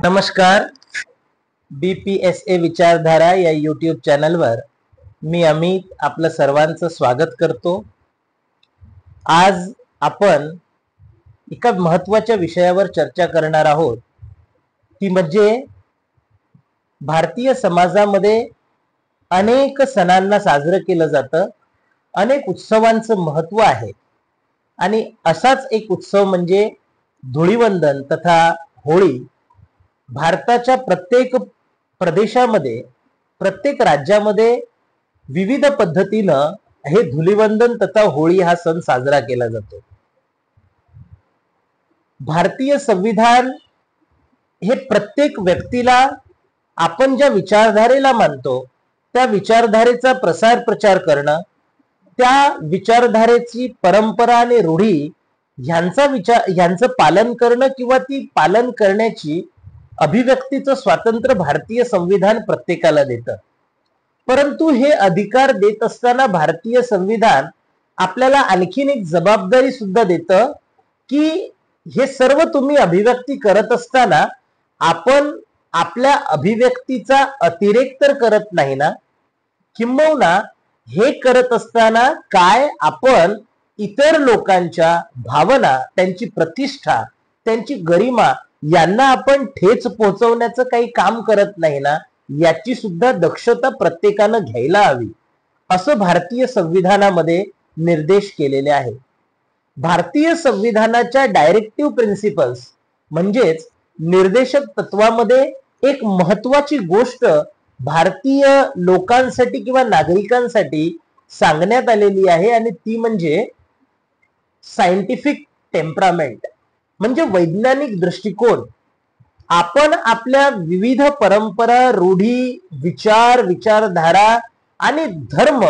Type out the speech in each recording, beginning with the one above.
नमस्कार. BPSA विचारधारा या यूट्यूब चॅनलवर मी अमित आपलं सर्वांचं स्वागत करतो. आज आपण एका महत्त्वाच्या विषयावर चर्चा करणार आहोत. ती म्हणजे भारतीय समाजामध्ये अनेक सणांना साजरं केलं जातं, अनेक उत्सवांचं महत्त्व आहे आणि असाच एक उत्सव म्हणजे धुळीवंदन तथा होळी. भारताच्या प्रत्येक प्रदेशामध्ये, प्रत्येक राज्यामध्ये विविध पद्धतीनं हे धुलीवंदन तथा होळी हा सण साजरा केला जातो. भारतीय संविधान हे प्रत्येक व्यक्तीला आपण ज्या विचारधारेला मानतो त्या विचारधारेचा प्रसार प्रचार करणं, त्या विचारधारेची परंपरा आणि रूढी यांचं पालन करणं किंवा ती पालन करण्याची अभिव्यक्तीचं स्वातंत्र्य भारतीय संविधान प्रत्येकाला देतं. परंतु हे अधिकार देत असताना भारतीय संविधान आपल्याला आणखीन एक जबाबदारी सुद्धा देतं की हे सर्व तुम्ही अभिव्यक्ती करत असताना आपण आपल्या अभिव्यक्तीचा अतिरेक तर करत नाही ना, किंबहुना हे करत असताना काय आपण इतर लोकांच्या भावना, त्यांची प्रतिष्ठा, त्यांची गरिमा यांना आपण ठेच पोहोचवण्याचं काही काम करत नाही ना, याची सुद्धा दक्षता प्रत्येकानं घ्यायला हवी, असं भारतीय संविधानामध्ये निर्देश केलेले आहे. भारतीय संविधानाच्या डायरेक्टिव्ह प्रिन्सिपल्स म्हणजेच निर्देशक तत्वामध्ये एक महत्वाची गोष्ट भारतीय लोकांसाठी किंवा नागरिकांसाठी सांगण्यात आलेली आहे आणि ती म्हणजे सायंटिफिक टेम्परामेंट, म्हणजे वैज्ञानिक दृष्टिकोन. आपण आपल्या विविध परंपरा, रूढी, विचारधारा आणि धर्म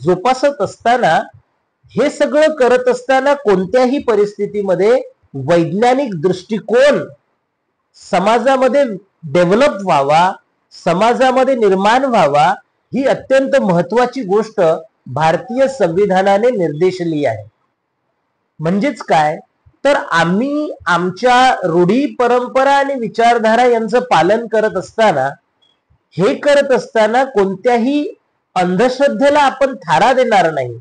जोपासत असताना, हे सगळं करत असताना कोणत्याही परिस्थितीमध्ये वैज्ञानिक दृष्टिकोन समाजामध्ये डेव्हलप व्हावा, समाजामध्ये निर्माण व्हावा, ही अत्यंत महत्वाची गोष्ट भारतीय संविधानाने निर्देशली आहे. म्हणजेच काय तर आम्ही आमच्या रूढी, परंपरा आणि विचारधारा यांचं पालन करत असताना, हे करत असताना कोणत्याही अंधश्रद्धेला आपण थारा देणार नाही,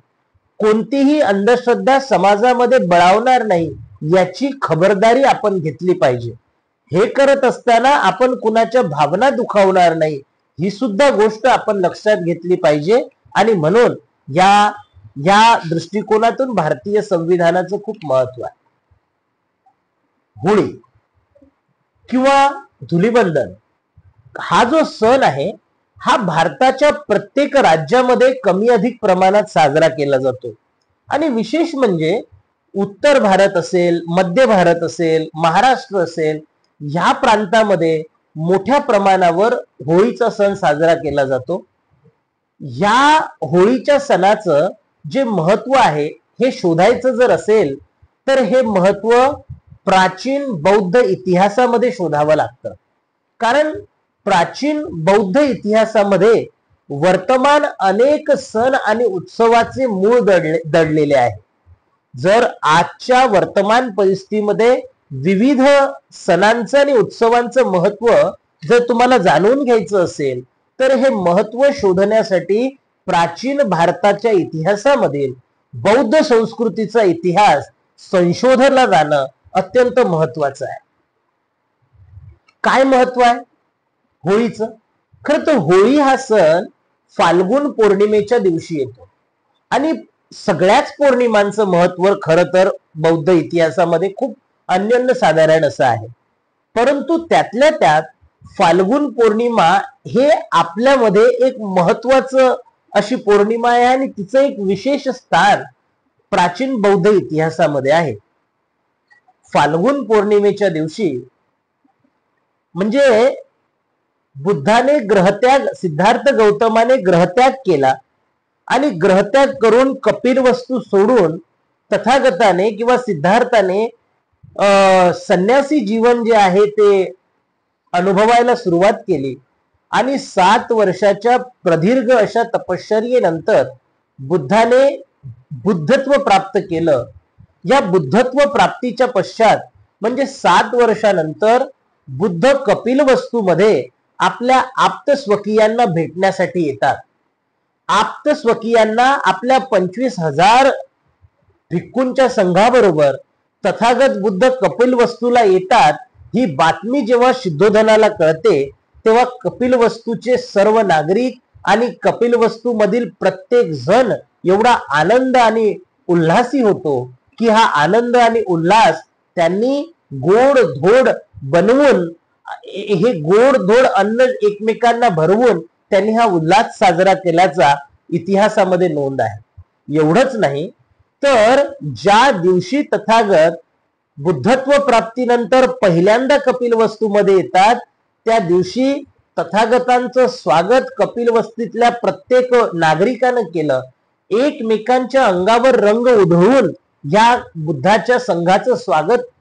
कोणतीही अंधश्रद्धा समाजामध्ये बळावणार नाही, याची खबरदारी आपण घेतली पाहिजे. हे करत असताना आपण कुणाच्या भावना दुखावणार नाही, ही सुद्धा गोष्ट आपण लक्षात घेतली पाहिजे. आणि म्हणून या दृष्टिकोनातून भारतीय संविधानाचं खूप महत्व आहे. होळी किंवा धुलीवंदन हा जो सण आहे, हा भारताच्या प्रत्येक राज्यामध्ये कमी अधिक प्रमाणात साजरा केला जातो. आणि विशेष म्हणजे उत्तर भारत असेल, मध्य भारत असेल, महाराष्ट्र असेल, ह्या प्रांतामध्ये मोठ्या प्रमाणावर होळीचा सण साजरा केला जातो. या होळीच्या सणाचं जे महत्व आहे हे शोधायचं जर असेल तर हे महत्व प्राचीन बौद्ध इतिहासामध्ये शोधावं लागतं. कारण प्राचीन बौद्ध इतिहासामध्ये वर्तमान अनेक सण आणि उत्सवाचे मूळ दडलेले आहे. जर आजच्या वर्तमान परिस्थितीमध्ये विविध सणांचं आणि उत्सवांचं महत्व जर तुम्हाला जाणून घ्यायचं असेल तर हे महत्व शोधण्यासाठी प्राचीन भारताच्या इतिहासामधील बौद्ध संस्कृतीचा इतिहास संशोधला जाणं अत्यंत महत्वाचं आहे. काय महत्व आहे होळीचं? खरं तर होळी हा सण फाल्गुन पौर्णिमेच्या दिवशी येतो आणि सगळ्याच पौर्णिमांचं महत्व खरं तर बौद्ध इतिहासामध्ये खूप अनन्य साधारण असं आहे. परंतु त्यातल्या त्यात फाल्गुन पौर्णिमा हे आपल्यामध्ये एक महत्वाचं अशी पौर्णिमा आहे आणि तिचं एक विशेष स्थान प्राचीन बौद्ध इतिहासामध्ये आहे. फाल्गुन पौर्णिमेच्या दिवशी म्हणजे बुद्धाने ग्रहत्याग, सिद्धार्थ गौतमाने ग्रहत्याग केला आणि ग्रहत्याग करून कपिलवस्तू सोडून तथागताने किंवा सिद्धार्थाने संन्यासी जीवन जे आहे ते अनुभवायला सुरुवात केली. आणि 7 वर्षाच्या प्रदीर्घ अशा तपश्चर्येनंतर बुद्धाने बुद्धत्व प्राप्त केलं. या बुद्धत्व प्राप्तीच्या पश्चात म्हणजे 7 वर्षानंतर बुद्ध कपिलवस्तूमध्ये आपल्या आप्त स्वकीयांना भेटण्यासाठी येतात. आप्त स्वकीयांना आपल्या 25,000 भिक्खूंच्या संघाबरोबर तथागत बुद्ध कपिलवस्तूला येतात ही बातमी जेव्हा शुद्धोधनाला कळते तेव्हा कपिलवस्तूचे सर्व नागरिक आणि कपिलवस्तू मधील प्रत्येक जण एवढा आनंद आणि उल्हासी होतो की हा आनंद आणि उल्हास त्यांनी गोड धोड बनवून, हे गोड धोड अन्न एकमेकांना भरवून त्यांनी हा उल्हास साजरा केल्याचा इतिहासामध्ये नोंद आहे. एवढंच नाही तर ज्या दिवशी तथागत बुद्धत्व प्राप्तीनंतर पहिल्यांदा कपिलवस्तूमध्ये येतात त्या दिवशी तथागतांचं स्वागत कपिलवस्तीतल्या प्रत्येक नागरिकानं केलं. एकमेकांच्या अंगावर रंग उधळून या बुद्धाच्या संघाचं स्वागत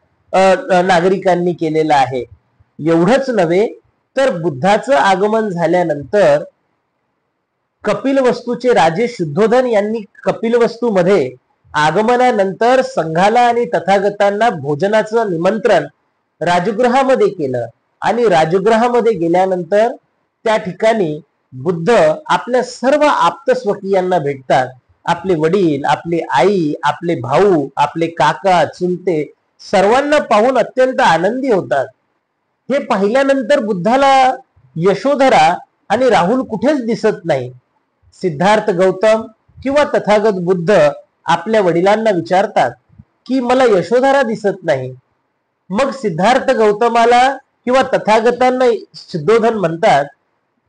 नागरिकांनी केलेलं आहे. एवढंच नव्हे तर बुद्धाचं आगमन झाल्यानंतर कपिलवस्तूचे राजे शुद्धोधन यांनी कपिलवस्तूमध्ये आगमनानंतर संघाला आणि तथागतांना भोजनाचं निमंत्रण राजगृहामध्ये केलं आणि राजगृहामध्ये गेल्यानंतर त्या ठिकाणी बुद्ध आपल्या सर्व आप्त स्वकीयांना भेटतात. आपले वडील, आपली आई, आपले भाऊ, आपले काका, चुलते सर्वांना पाहून अत्यंत आनंदी होतात. हे पाहिल्यानंतर बुद्धाला यशोधरा आणि राहुल कुठेच दिसत नाही. सिद्धार्थ गौतम किंवा तथागत बुद्ध आपल्या वडिलांना विचारतात की मला यशोधरा दिसत नाही. मग सिद्धार्थ गौतमाला किंवा तथागतांना शुद्धोधन म्हणतात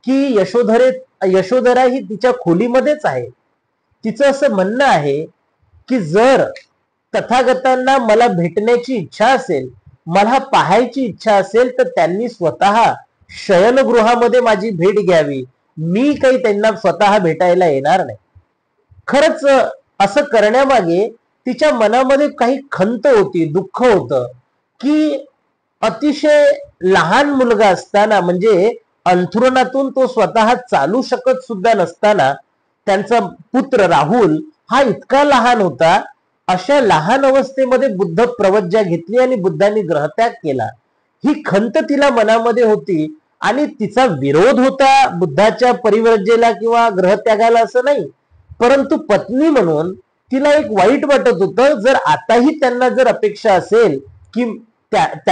की यशोधरा ही तिच्या खोलीमध्येच आहे. तिचं असं म्हणणं आहे की जर तथागतांना मला भेटण्याची इच्छा असेल, मला पाहायची इच्छा असेल तर त्यांनी स्वतः शयनगृहामध्ये माझी भेट घ्यावी. मी काही त्यांना स्वतः भेटायला येणार नाही. खरंच असं करण्यामागे तिच्या मनामध्ये काही खंत होती, दुःख होतं की अतिशय लहान मुलगा असताना, म्हणजे अंथरुणातून तो स्वतः चालू शकत सुद्धा नसताना त्यांचा पुत्र राहुल हा इतका लहान होता. अशा लहान अवस्थेमध्ये बुद्ध प्रवज्जा घेतली आणि बुद्धांनी ग्रहत्याग केला. ही खंत तिला मनामध्ये होती आणि तिचा विरोध होता बुद्धाच्या परिव्रजेला किंवा ग्रहत्यागाला असं नाही, परंतु पत्नी म्हणून तिला एक वाईट वाटत होतं. जर आताही त्यांना जर अपेक्षा असेल की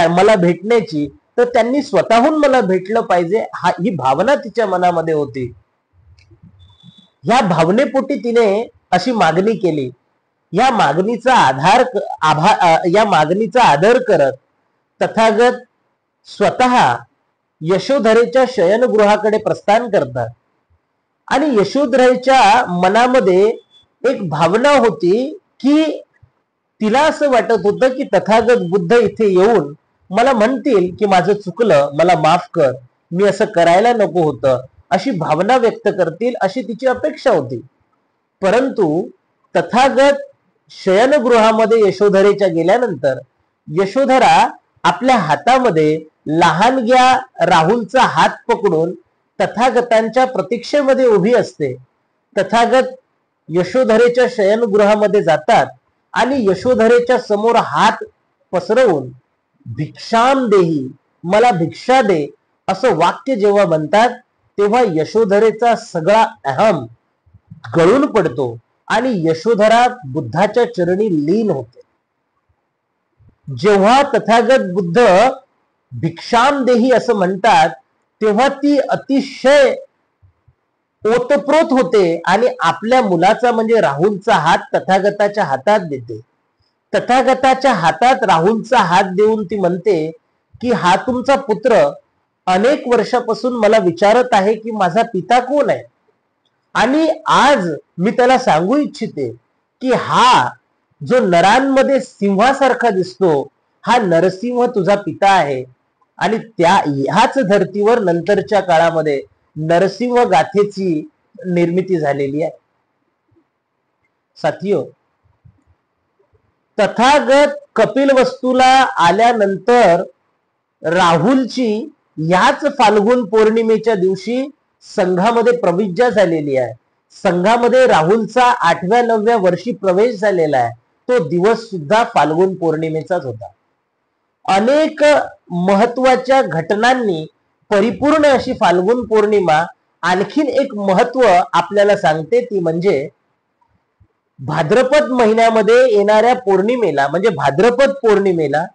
मला भेटण्याची तर त्यांनी स्वतःहून मला भेटलं पाहिजे, ही भावना तिच्या मनामध्ये होती. या भावनेपोटी तिने अशी मागणी केली. या मागणीचा आदर करत तथागत स्वतः यशोधरेच्या शयनगृहाकडे प्रस्थान करतात आणि यशोधरेच्या मनामध्ये एक भावना होती की तिला असं वाटत होतं की तथागत बुद्ध इथे येऊन मला म्हणतील की माझं चुकलं, मला माफ कर, मी असं करायला नको होतं, अशी भावना व्यक्त करतील अशी तिची अपेक्षा होती. परंतु तथागत शयनगृहामध्ये यशोधरेच्या गेल्यानंतर यशोधरा आपल्या हातामध्ये लहानग्या राहुलचा हात पकडून तथागतांच्या प्रतीक्षेमध्ये उभी असते. तथागत यशोधरेच्या शयनगृहामध्ये जातात आणि यशोधरेच्या समोर हात पसरवून भिक्षाम देही, मला भिक्षा दे असं वाक्य जेव्हा म्हणतात तेव्हा यशोधरेचा सगळा अहम गळून पडतो आणि यशोधरा बुद्धाच्या चरणी लीन होते. जेव्हा तथागत बुद्ध भिक्षाम देही असं म्हणतात तेव्हा ती अतिशय ओतप्रोत होते आणि आपल्या मुलाचा म्हणजे राहुलचा हात तथागताच्या हातात देते. तथागताच्या हातात राहुलचा हात देऊन ती म्हणते की हा तुमचा पुत्र अनेक वर्षापासून मला विचारत आहे की माझा पिता कोण आहे, आणि आज मी त्याला सांगू इच्छिते की हा जो नरांमध्ये सिंहासारखा दिसतो हा नरसिंह तुझा पिता आहे. आणि ह्याच धर्तीवर नंतरच्या काळामध्ये नरसिंह गाथेची निर्मिती झालेली आहे. साथियो, तथागत कपिलवस्तूला आल्यानंतर राहुलची याच फाल्गुन पौर्णिमेच्या दिवशी संघामध्ये प्रविज्या झालेली आहे. संघामध्ये राहुलचा 8व्या-9व्या वर्षी प्रवेश झालेला आहे. तो दिवस सुद्धा फाल्गुन पौर्णिमेचाच होता. अनेक महत्वाच्या घटनांनी परिपूर्ण अशी फाल्गुन पौर्णिमा आणखीन एक महत्व आपल्याला सांगते, ती म्हणजे भाद्रपद महिन्यामध्ये येणाऱ्या पौर्णिमेला म्हणजे भाद्रपद पौर्णिमेला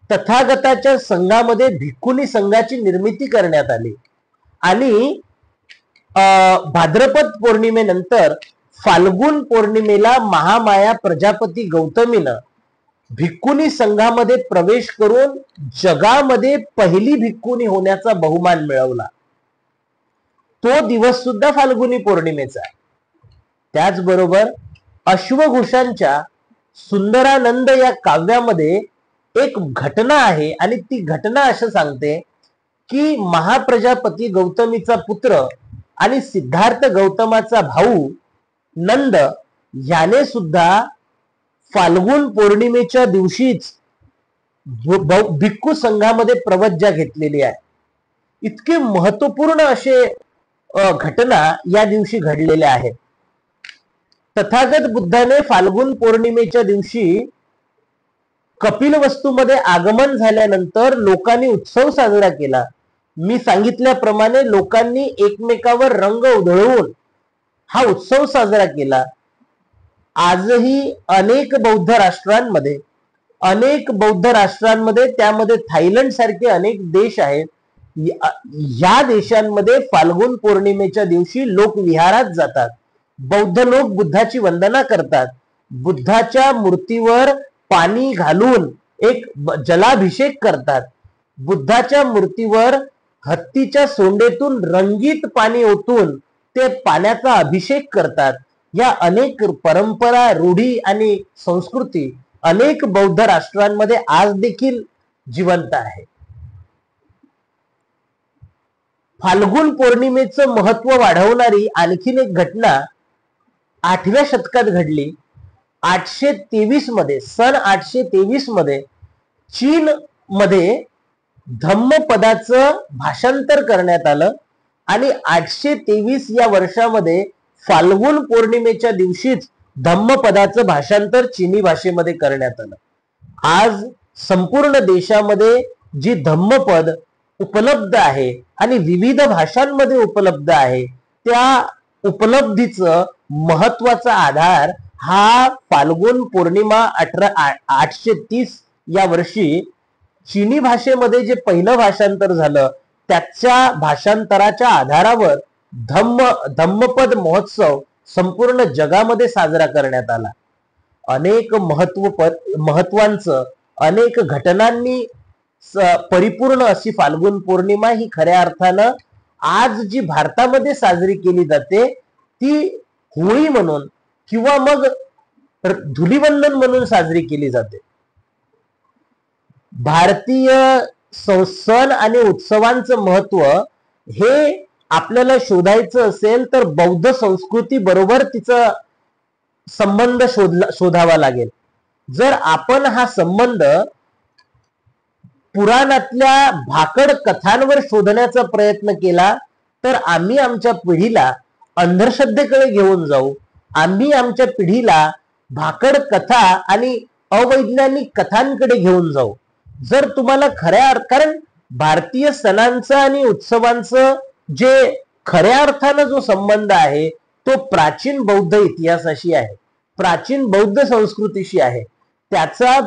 तथागताच्या संघामध्ये भिक्खुनी संघाची निर्मिती करण्यात आली आणि भाद्रपद पौर्णिमेनंतर फाल्गुन पौर्णिमेला महामाया प्रजापती गौतमीनं भिक्खुनी संघामध्ये प्रवेश करून जगामध्ये पहिली भिक्खुनी होण्याचा बहुमान मिळवला. तो दिवस सुद्धा फाल्गुनी पौर्णिमेचा आहे. त्याचबरोबर अश्वघोषांच्या सुंदरानंद या काव्यामध्ये एक घटना आहे आणि ती घटना असं सांगते की महाप्रजापती गौतमीचा पुत्र आणि सिद्धार्थ गौतमाचा भाऊ नंद याने सुद्धा फाल्गुन पौर्णिमेच्या दिवशीच भिक्खू संघामध्ये प्रवज्जा घेतलेली आहे. इतके महत्वपूर्ण असे घटना या दिवशी घडलेल्या आहेत. तथागत बुद्धाने फाल्गुन पौर्णिमेच्या दिवशी कपिलवस्तूमध्ये आगमन झाल्यानंतर लोकांनी उत्सव साजरा केला. मी सांगितल्याप्रमाणे लोकांनी एकमेकावर रंग उधळून हा उत्सव साजरा केला. आजही अनेक बौद्ध राष्ट्रांमध्ये त्यामध्ये थायलंड सारखे अनेक देश आहेत. या देशांमध्ये फाल्गुन पौर्णिमेच्या दिवशी लोक विहारात जातात. बौद्ध लोक बुद्धाची वंदना करतात. बुद्धाच्या मूर्तीवर पाणी घालून एक जलाभिषेक करतात. बुद्धाच्या मूर्तीवर हत्तीच्या सोंडेतून रंगीत पाणी ओतून ते पाण्याचा अभिषेक करतात. या अनेक परंपरा, रूढी आणि संस्कृती अनेक बौद्ध राष्ट्रांमध्ये आज देखील जिवंत आहे. फाल्गुन पौर्णिमेचं महत्व वाढवणारी आणखीन एक घटना 8व्या शतकात घडली. 823 मध्ये सन 823 मध्ये चीन मध्ये धम्मपदाचं भाषांतर करण्यात आलं आणि 823 या वर्षामध्ये फाल्गुन पौर्णिमेच्या दिवशीच धम्मपदाचं भाषांतर चीनी भाषेमध्ये करण्यात आलं. आज संपूर्ण देशामध्ये जी धम्मपद उपलब्ध आहे आणि विविध भाषांमध्ये उपलब्ध आहे, त्या उपलब्धीचं महत्वाचा आधार हा फाल्गुन पौर्णिमा 830 या वर्षी चीनी भाषेमध्ये जे पहिलं भाषांतर झालं त्याच्या भाषांतराच्या आधारावर धम्मपद महोत्सव संपूर्ण जगामध्ये साजरा करण्यात आला. अनेक महत्वांचं अनेक घटनांनी परिपूर्ण अशी फाल्गुन पौर्णिमा ही खऱ्या अर्थानं आज जी भारतामध्ये साजरी केली जाते ती होळी म्हणून किंवा मग धुलीवंदन म्हणून साजरी केली जाते. भारतीय सण आणि उत्सवांचं महत्व हे आपल्याला शोधायचं असेल तर बौद्ध संस्कृती बरोबर तिचा संबंध शोधावा लागेल. जर आपण हा संबंध पुराणातल्या भाकड कथांवर शोधण्याचा प्रयत्न केला तर आम्ही आमच्या पिढीला अंधश्रद्धेकडे घेऊन जाऊ. आम्ही आमच्या पिढीला भाकड कथा आणि अवैज्ञानिक कथांकडे घेऊन जाऊ. जर तुम्हाला कारण भारतीय सणांचं आणि उत्सवांचं जे खऱ्या अर्थानं जो संबंध आहे तो प्राचीन बौद्ध इतिहासाशी आहे, प्राचीन बौद्ध संस्कृतीशी आहे. त्याचा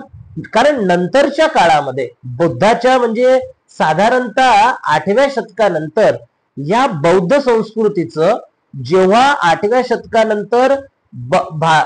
कारण नंतरच्या काळामध्ये बुद्धाच्या म्हणजे साधारणतः 8व्या शतकानंतर या बौद्ध संस्कृतीचं जेव्हा 8व्या शतकानंतर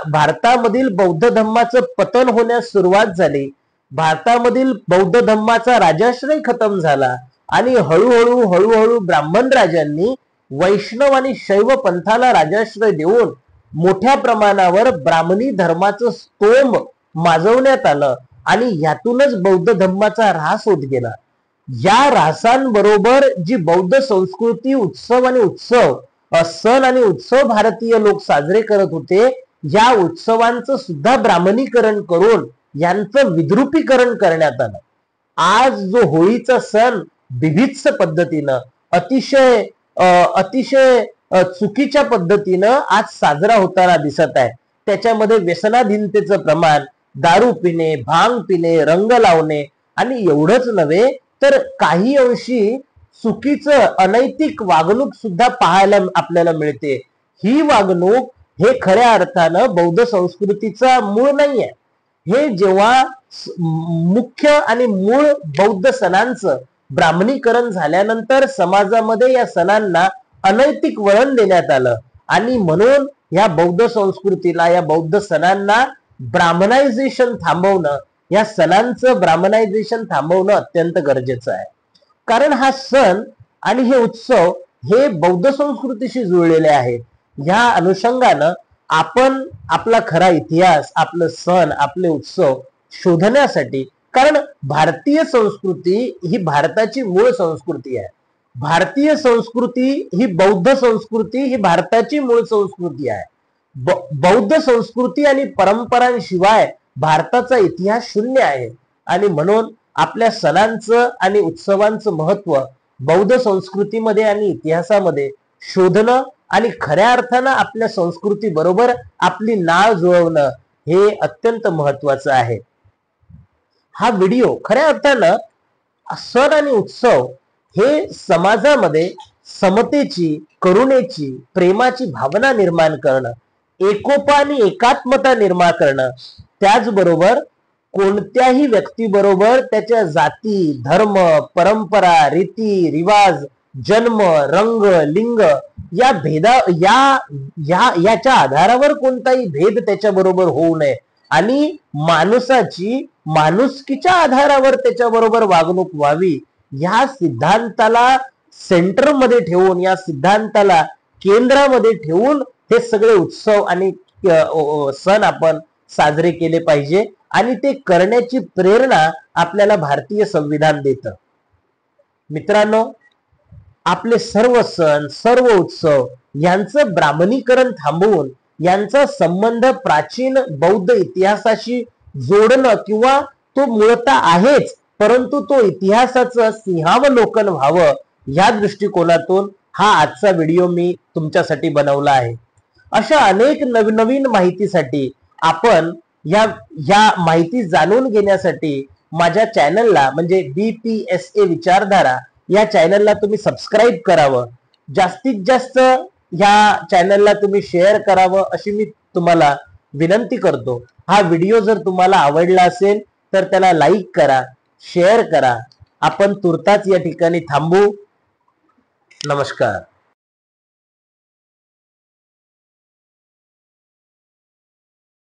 भारतामधील बौद्ध धर्माचं पतन होण्यास सुरुवात झाली, भारतामधील बौद्ध धर्माचा राजाश्रय खतम झाला आणि हळूहळू ब्राह्मण राजांनी वैष्णव आणि शैव पंथाला राजाश्रय देऊन मोठ्या प्रमाणावर ब्राह्मणी धर्माचं स्तोम माजवण्यात आलं आणि यातूनच बौद्ध धर्माचा ऱ्हास होत गेला. या ऱ्हासांबरोबर जी बौद्ध संस्कृती, सण आणि उत्सव भारतीय लोक साजरे करत होते, या उत्सवांचं सुद्धा ब्राह्मणीकरण करून यांचं विद्रुपीकरण करण्यात आलं. आज जो होळीचा सण बिभत्स पद्धतीनं अतिशय चुकीच्या पद्धतीनं आज साजरा होताना दिसत आहे. त्याच्यामध्ये व्यसनाधीनतेचं प्रमाण, दारू पिणे, भांग पिणे, रंग लावणे आणि एवढंच नव्हे तर काही अंशी चुकीचं अनैतिक वागणूक सुद्धा पाहायला आपल्याला मिळते. ही वागणूक हे खऱ्या अर्थानं बौद्ध संस्कृतीचा मूळ नाहीये. हे जेव्हा मुख्य आणि मूळ बौद्ध सणांचं ब्राह्मणीकरण झाल्यानंतर समाजामध्ये या सणांना अनैतिक वळण देण्यात आलं आणि म्हणून या बौद्ध संस्कृतीला, या बौद्ध सणांना ब्राह्मणायझेशन थांबवणं, या सणांचं ब्राह्मणायझेशन थांबवणं अत्यंत गरजेचं आहे. कारण हा सण आणि हे उत्सव हे बौद्ध संस्कृतीशी जुळलेले आहेत. या अनुषंगानं आपण आपला खरा इतिहास, आपलं सण, आपले उत्सव शोधण्यासाठी, कारण भारतीय संस्कृती ही भारताची मूळ संस्कृती आहे. भारतीय संस्कृती ही बौद्ध संस्कृती ही भारताची मूळ संस्कृती आहे. बौद्ध संस्कृती आणि परंपरांशिवाय भारताचा इतिहास शून्य आहे आणि म्हणून आपल्या सणांचं आणि उत्सवांचं महत्व बौद्ध संस्कृतीमध्ये आणि इतिहासामध्ये शोधणं आणि खऱ्या अर्थानं आपल्या संस्कृती बरोबर आपली नाळ जुळवणं हे अत्यंत महत्वाचं आहे. हा व्हिडिओ खऱ्या अर्थानं सण आणि उत्सव हे समाजामध्ये समतेची, करुणेची, प्रेमाची भावना निर्माण करणं, एकोपा आणि एकात्मता निर्माण करणं, त्याचबरोबर कोणत्याही व्यक्तीबरोबर त्याच्या जाती, धर्म, परंपरा, रीती, रिवाज, जन्म, रंग, लिंग याच्या आधारावर कोणताही भेद त्याच्याबरोबर होऊ नये आणि माणसाची माणुसकीच्या आधारावर त्याच्याबरोबर वागणूक व्हावी, या सिद्धांताला सेंटरमध्ये ठेवून, या सिद्धांताला केंद्रामध्ये ठेवून हे सगळे उत्सव आणि सण आपण साजरे केले पाहिजे आणि ते करण्याची प्रेरणा आपल्याला भारतीय संविधान देतं. मित्रांनो, आपले सर्व सण, सर्व उत्सव यांचं ब्राह्मणीकरण थांबवून यांचा संबंध प्राचीन बौद्ध इतिहासाशी जोडणं, किंवा तो मूळतः आहेच परंतु तो इतिहासाचं सिंहावलोकन व्हावं, या दृष्टिकोनातून हा आजचा व्हिडिओ मी तुमच्यासाठी बनवला आहे. अशा अनेक नवनवीन माहितीसाठी आपण या माहिती जाणून घेण्यासाठी माझ्या चॅनलला म्हणजे BPSA विचारधारा या चॅनलला तुम्ही सबस्क्राईब करावं. जास्तीत जास्त या चॅनलला तुम्ही शेअर करावं अशी मी तुम्हाला विनंती करतो. हा व्हिडिओ जर तुम्हाला आवडला असेल तर त्याला लाईक करा, शेअर करा. आपण तुर्तास या ठिकाणी थांबू. नमस्कार.